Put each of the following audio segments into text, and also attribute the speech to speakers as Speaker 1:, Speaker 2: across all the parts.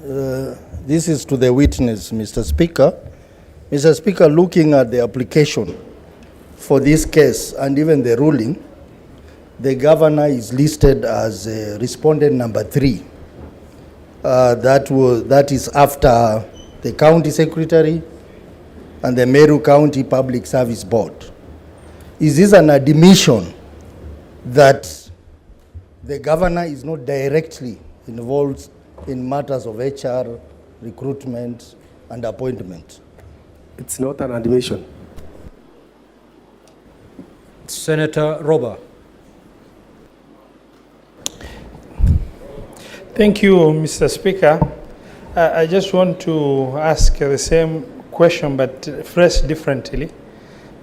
Speaker 1: This is to the witness, Mr. Speaker. Mr. Speaker, looking at the application for this case and even the ruling, the governor is listed as respondent number 3. That is after the county secretary and the Meru County Public Service Board. Is this an admission that the governor is not directly involved in matters of HR, recruitment, and appointment?
Speaker 2: It's not an admission.
Speaker 3: Senator Roba.
Speaker 4: Thank you, Mr. Speaker. I just want to ask the same question but phrased differently.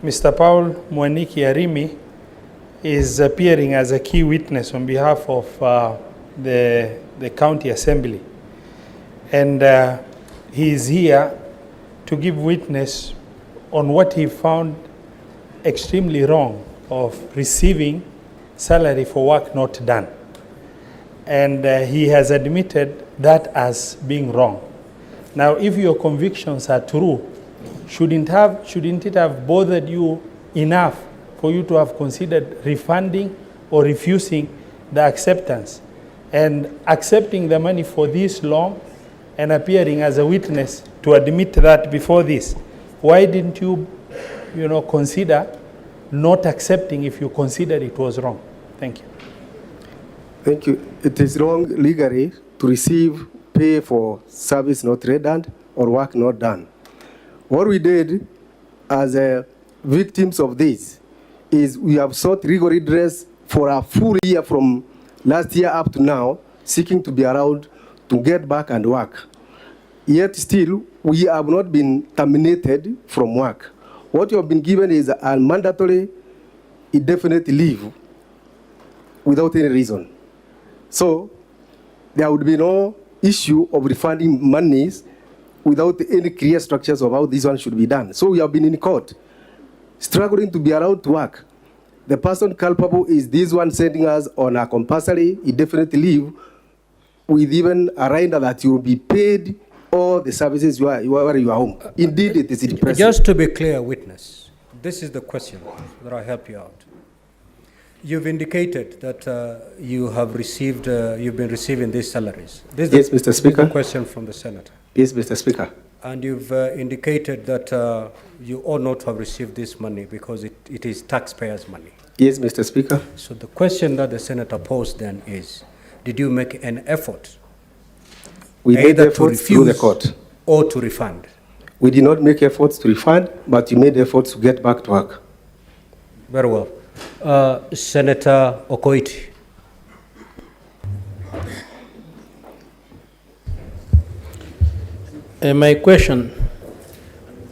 Speaker 4: Mr. Paul Mwaniki Arimi is appearing as a key witness on behalf of the County Assembly. And he is here to give witness on what he found extremely wrong of receiving salary for work not done. And he has admitted that as being wrong. Now, if your convictions are true, shouldn't it have bothered you enough for you to have considered refunding or refusing the acceptance? And accepting the money for this long and appearing as a witness to admit that before this, why didn't you, consider not accepting if you considered it was wrong? Thank you.
Speaker 2: Thank you. It is wrong legally to receive pay for service not rendered or work not done. What we did as victims of this is we have sought legal redress for a full year from last year up to now, seeking to be allowed to get back and work. Yet still, we have not been terminated from work. What you have been given is a mandatory indefinite leave without any reason. So there would be no issue of refunding monies without any clear structures of how this one should be done. So we have been in court, struggling to be allowed to work. The person culpable is this one sending us on a compulsory indefinite leave with even a rider that you will be paid all the services where you are home. Indeed, it is depressing.
Speaker 3: Just to be clear, witness, this is the question that I help you out. You've indicated that you have received, you've been receiving these salaries.
Speaker 2: Yes, Mr. Speaker.
Speaker 3: This is the question from the senator.
Speaker 2: Yes, Mr. Speaker.
Speaker 3: And you've indicated that you ought not have received this money because it is taxpayers' money.
Speaker 2: Yes, Mr. Speaker.
Speaker 3: So the question that the senator posed then is, did you make an effort
Speaker 2: we made efforts through the court
Speaker 3: or to refund?
Speaker 2: We did not make efforts to refund, but you made efforts to get back to work.
Speaker 3: Very well. Senator Okoiti.
Speaker 5: My question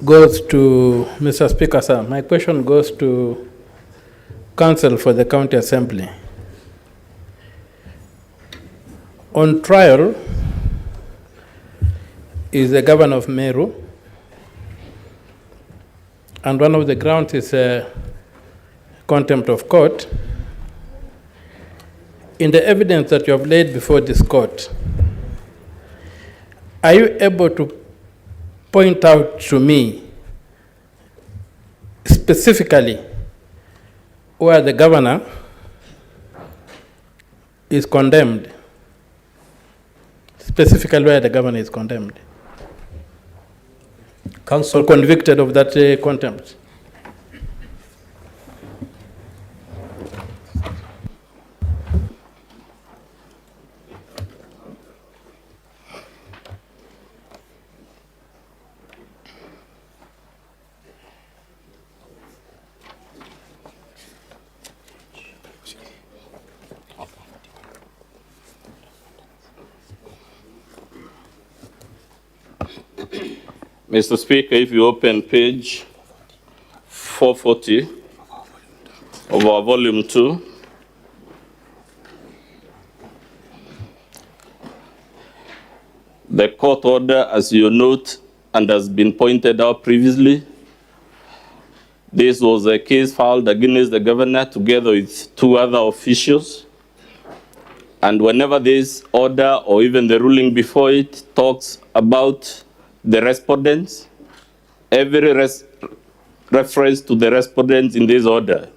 Speaker 5: goes to Mr. Speaker, sir. My question goes to Counsel for the County Assembly. On trial is the governor of Meru, and one of the grounds is contempt of court. In the evidence that you have laid before this court, are you able to point out to me specifically where the governor is condemned? Specifically where the governor is condemned?
Speaker 3: Counsel,
Speaker 5: or convicted of that contempt?
Speaker 6: Mr. Speaker, if you open page 440 of our volume 2, the court order, as you note and has been pointed out previously, this was a case filed against the governor together with 2 other officials And whenever this order or even the ruling before it talks about the respondents, every reference to the respondents in this order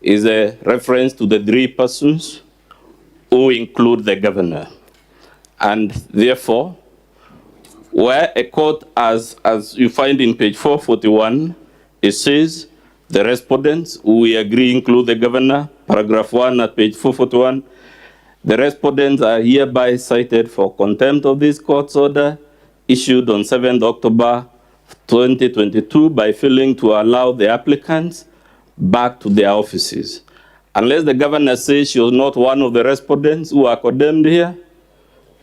Speaker 6: is a reference to the three persons who include the governor. And therefore, where a court, as you find in page 441, it says the respondents who we agree include the governor, paragraph 1 at page 441, the respondents are hereby cited for contempt of this court's order issued on 7th October 2022 by failing to allow the applicants back to their offices. Unless the governor says she was not one of the respondents who are condemned here,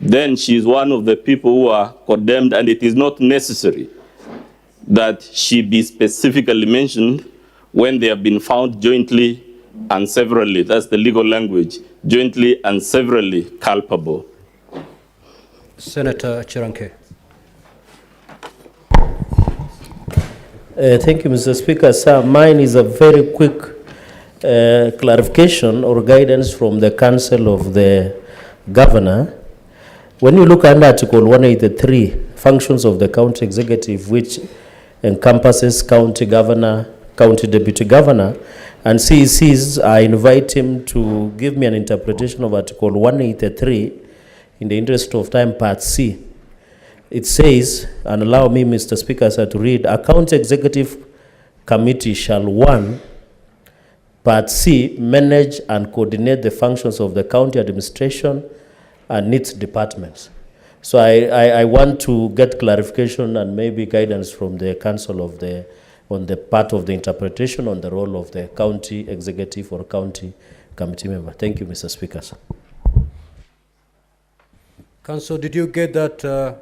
Speaker 6: then she is one of the people who are condemned, and it is not necessary that she be specifically mentioned when they have been found jointly and severally, that's the legal language, jointly and severally culpable.
Speaker 3: Senator Chiranke.
Speaker 7: Thank you, Mr. Speaker. Sir, mine is a very quick clarification or guidance from the Council of the Governor. When you look under Article 183, functions of the county executive, which encompasses county governor, county deputy governor, and CECs, I invite him to give me an interpretation of Article 183 in the interest of time, Part C. It says, and allow me, Mr. Speaker, sir, to read, a county executive committee shall, 1, Part C, manage and coordinate the functions of the county administration and its departments. So I want to get clarification and maybe guidance from the council of on the part of the interpretation on the role of the county executive or county committee member. Thank you, Mr. Speaker.
Speaker 3: Council, did you get that